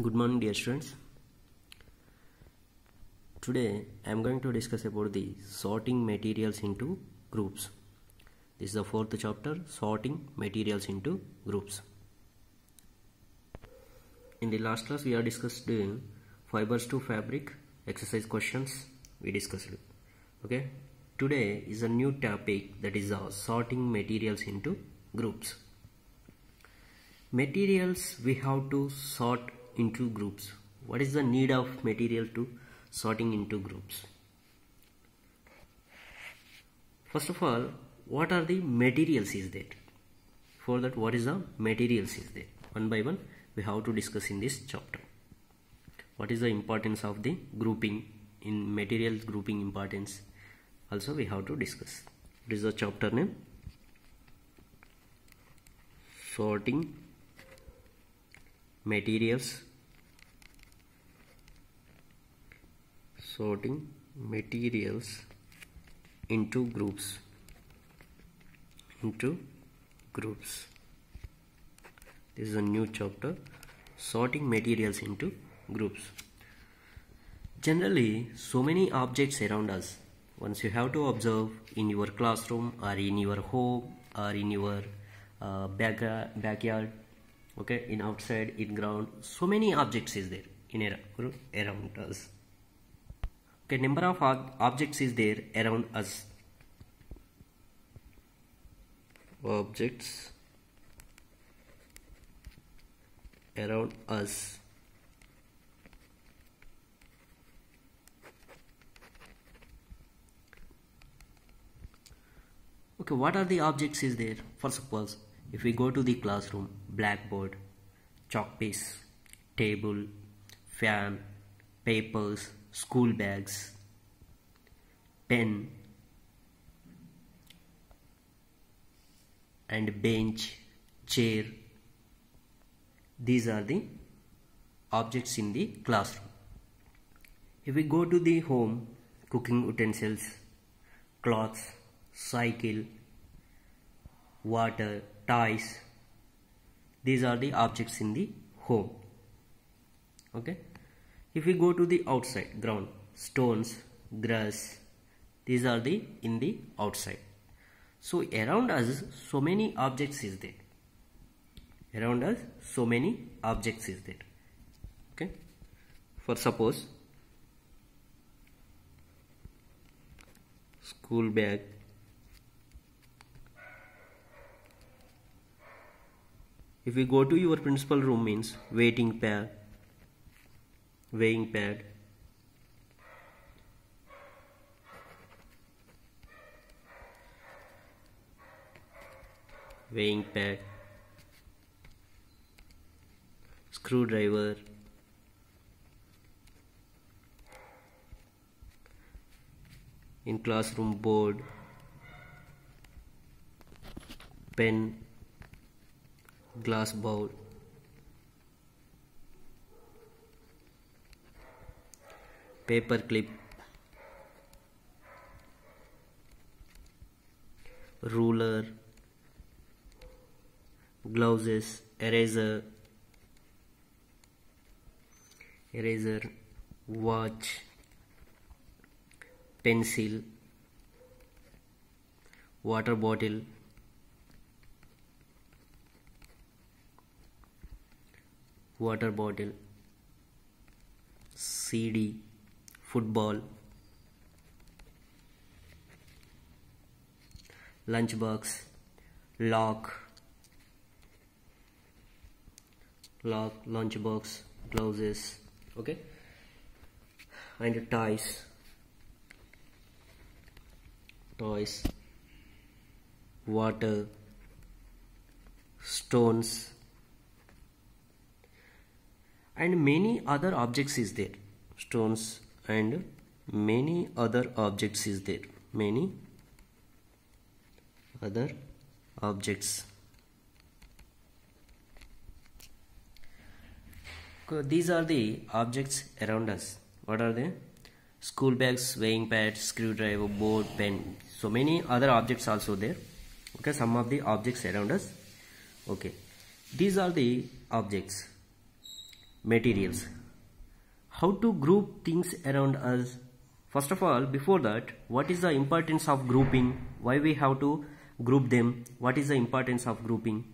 Good morning, dear students. Today I am going to discuss about the sorting materials into groups. This is the fourth chapter, sorting materials into groups. In the last class we have discussed fibers to fabric exercise questions we discussed. Okay. Today is a new topic, that is sorting materials into groups. Materials we have to sort into groups. What is the need of material to sorting into groups? First of all, what are the materials is there? For that, what is the materials is there? One by one we have to discuss in this chapter. What is the importance of the grouping, in materials grouping importance also we have to discuss. It is the chapter name, sorting materials into groups. This is a new chapter, sorting materials into groups. Generally, so many objects around us. Once you have to observe in your classroom or in your home or in your backyard, okay, in outside, in ground, so many objects is there in around us. Okay, number of objects is there around us. Objects around us. Okay, what are the objects is there? For suppose, if we go to the classroom, blackboard, chalk piece, table, fan, papers, school bags, pen, and bench, chair. These are the objects in the classroom. If we go to the home, cooking utensils, clothes, cycle, water, toys. These are the objects in the home. Okay. If we go to the outside, ground, stones, grass, these are the in the outside. So around us, so many objects is there. Around us, so many objects is there. Okay. For suppose, school bag, if we go to your principal room, means weighing pad, weighing pad, screwdriver, in classroom, board, pen, glass bowl, paper clip, ruler, gloves, eraser, watch, pencil, water bottle, CD, football, lunchbox, lock, lunchbox, gloves, okay, and toys, water, stones, and many other objects is there. Stones and many other objects is there. Many other objects. These are the objects around us. What are they? School bags, weighing pads, screwdriver, board, pen. So many other objects also there. Okay, some of the objects around us. Okay, these are the objects. materials. How to group things around us? First of all, before that, what is the importance of grouping? Why we have to group them? What is the importance of grouping?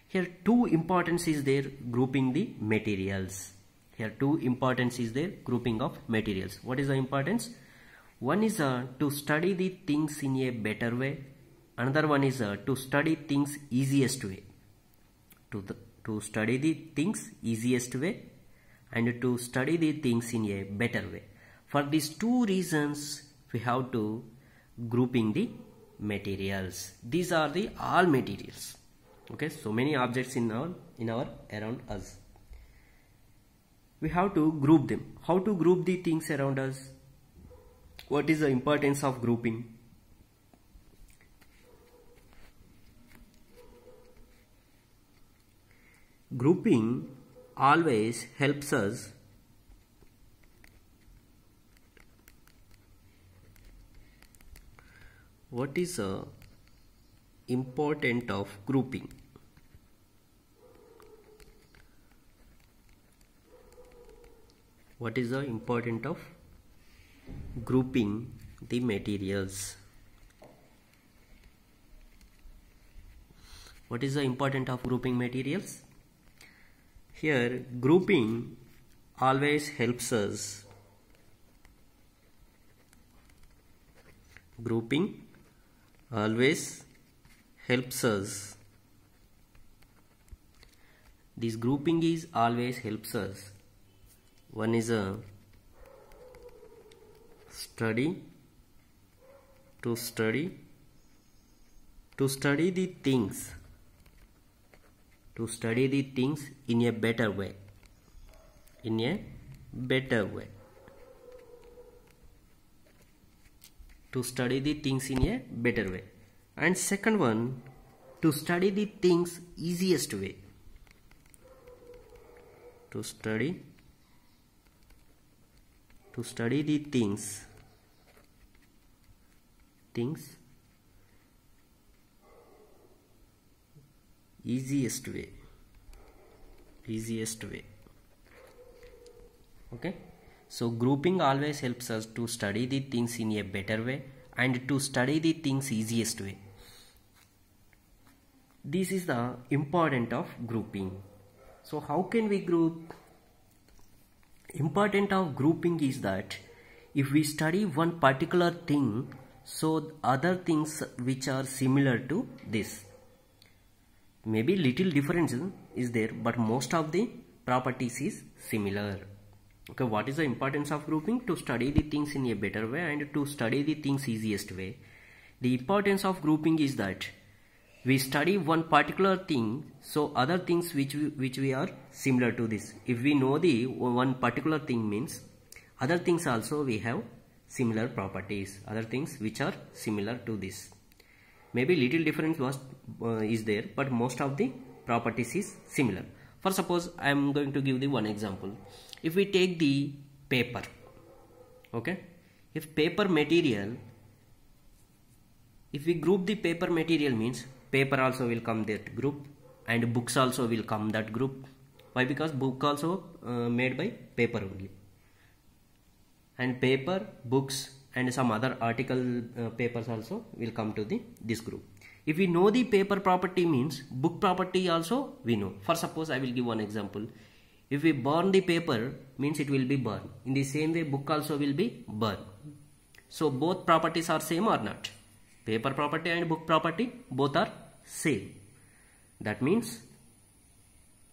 Here two importance is there, grouping the materials. Here two importance is there, grouping of materials. What is the importance? One is to study the things in a better way. Another one is to study things easiest way. To study the things easiest way and to study the things in a better way. For these two reasons, we have to grouping the materials. These are the all materials. Okay, so many objects in our around us. We have to group them. How to group the things around us? What is the importance of grouping? Grouping always helps us what is the importance of grouping? What is the importance of grouping the materials? What is the importance of grouping materials? Here grouping always helps us. Grouping always helps us. This grouping is always helps us. One is a study the things. To study the things in a better way. In a better way. To study the things in a better way. And second one, to study the things easiest way. To study the things easiest way. Okay, so grouping always helps us to study the things in a better way and to study the things easiest way. This is the importance of grouping. So how can we group? Important of grouping is that if we study one particular thing, so other things which are similar to this, maybe little difference is there, but most of the properties is similar. Okay, what is the importance of grouping? To study the things in a better way and to study the things easiest way. The importance of grouping is that we study one particular thing, so other things which we are similar to this. If we know the one particular thing means other things also we have similar properties, other things which are similar to this. Maybe little difference is there, but most of the properties is similar. For suppose I am going to give the one example. If we take the paper, okay, if paper material, if we group the paper material means paper also will come that group and books also will come that group. Why? Because book also made by paper only, and paper, books and some other article papers also will come to this group. If we know the paper property means book property also we know. For suppose I will give one example. If we burn the paper means it will be burned. In the same way book also will be burned. So both properties are same or not? Paper property and book property both are same. That means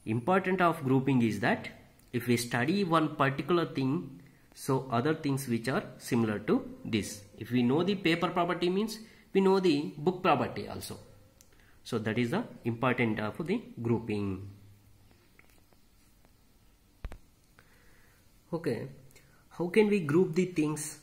important of grouping is that if we study one particular thing, so other things which are similar to this. If we know the paper property means we know the book property also. So that is the important of the grouping. Okay, how can we group the things?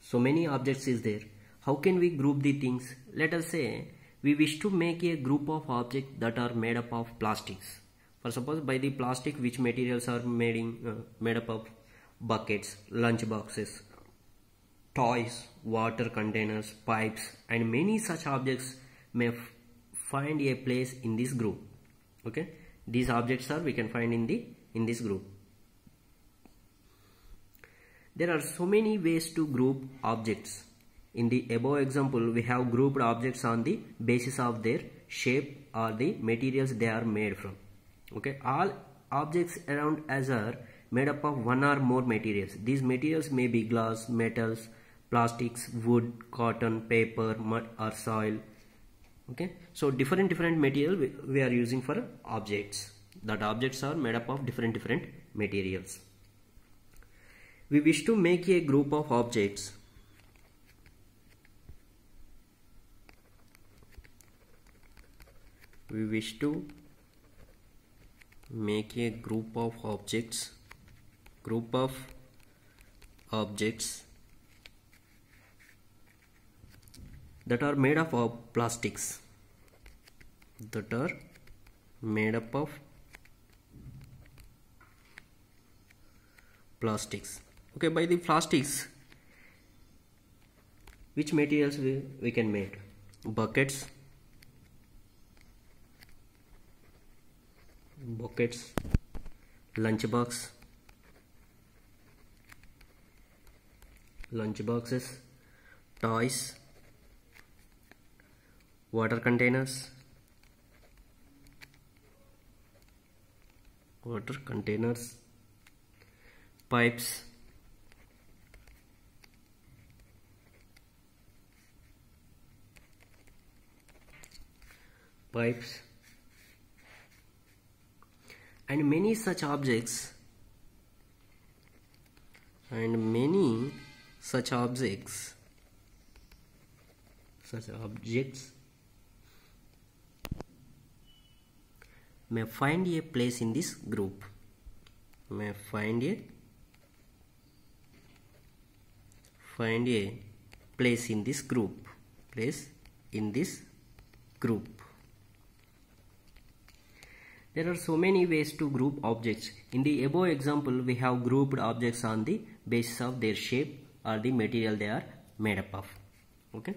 So many objects is there. How can we group the things? Let us say we wish to make a group of objects that are made up of plastics. For suppose by the plastic which materials are made up of buckets, lunch boxes, toys, water containers, pipes and many such objects may find a place in this group. Okay, These objects are we can find in this group. There are so many ways to group objects. In the above example, we have grouped objects on the basis of their shape or the materials they are made from. Okay, all objects around us are made up of one or more materials. These materials may be glass, metals, plastics, wood, cotton, paper, mud or soil. Okay, so different material we are using for objects. That objects are made up of different materials. We wish to make a group of objects. We wish to make a group of objects. Group of objects that are made up of plastics. That are made up of plastics. Okay, by the plastics, which materials we can make? Buckets, lunchboxes, toys, water containers, pipes, and many such objects may find a place in this group. Place in this group. There are so many ways to group objects. In the above example, we have grouped objects on the basis of their shape or the material they are made up of. Okay.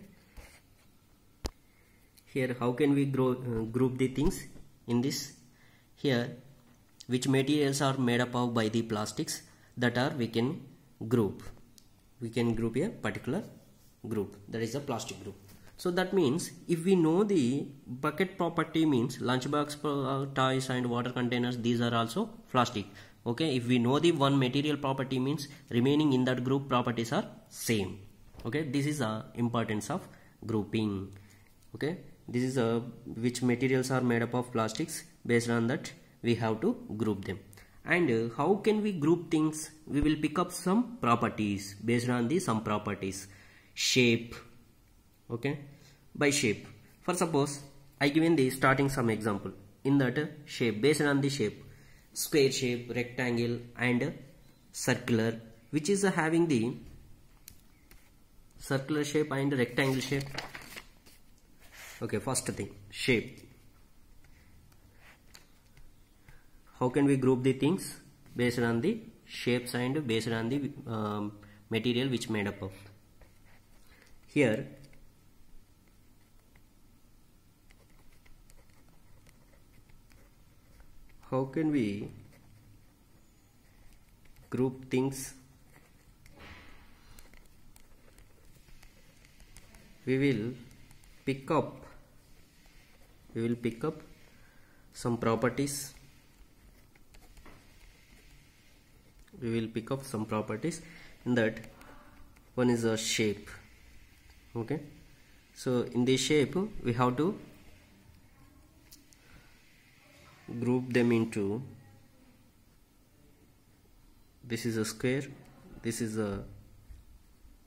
Here, how can we group the things in this? Here, which materials are made up of by the plastics, that are we can group. We can group a particular group, that is a plastic group. So that means if we know the bucket property, means lunchbox, toys and water containers, these are also plastic. Okay, if we know the one material property, means remaining in that group properties are same. Okay, this is the importance of grouping. Okay, this is which materials are made up of plastics. Based on that, we have to group them. And how can we group things? We will pick up some properties based on some properties. Shape. Okay, by shape. For suppose I given the starting some example. In that shape, based on the shape, square shape, rectangle and circular, which is having the circular shape and rectangle shape. Okay, first thing, shape. How can we group the things? Based on the shapes and based on the material which made up of. Here, how can we group things? We will pick up some properties. In that, one is a shape. Okay, so in this shape we have to group them into, this is a square, this is a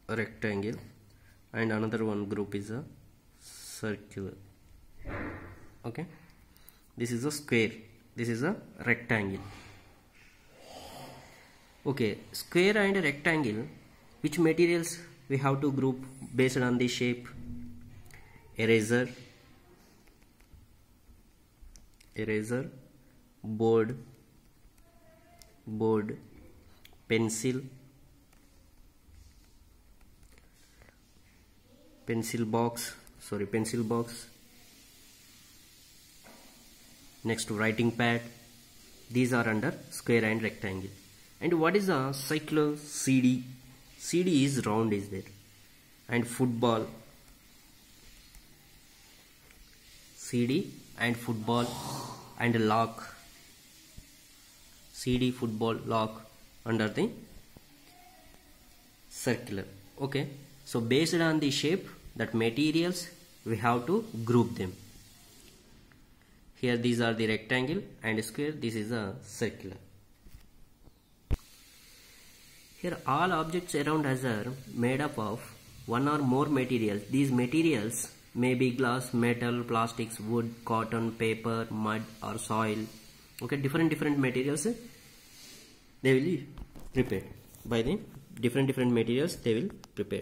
rectangle, and another one group is a circular. Okay, this is a square, this is a rectangle. Okay, square and rectangle, which materials we have to group based on the shape? Eraser, board, pencil box, next writing pad. These are under square and rectangle. And what is a cycler? CD. CD is round is there. And football. CD and football and lock. CD, football, lock under the circular. Okay. So based on the shape, that materials, we have to group them. Here these are the rectangle and square. This is a circular. Here all objects around us are made up of one or more materials. These materials may be glass, metal, plastics, wood, cotton, paper, mud or soil. Okay, different materials they will be prepared. By the different materials they will prepare.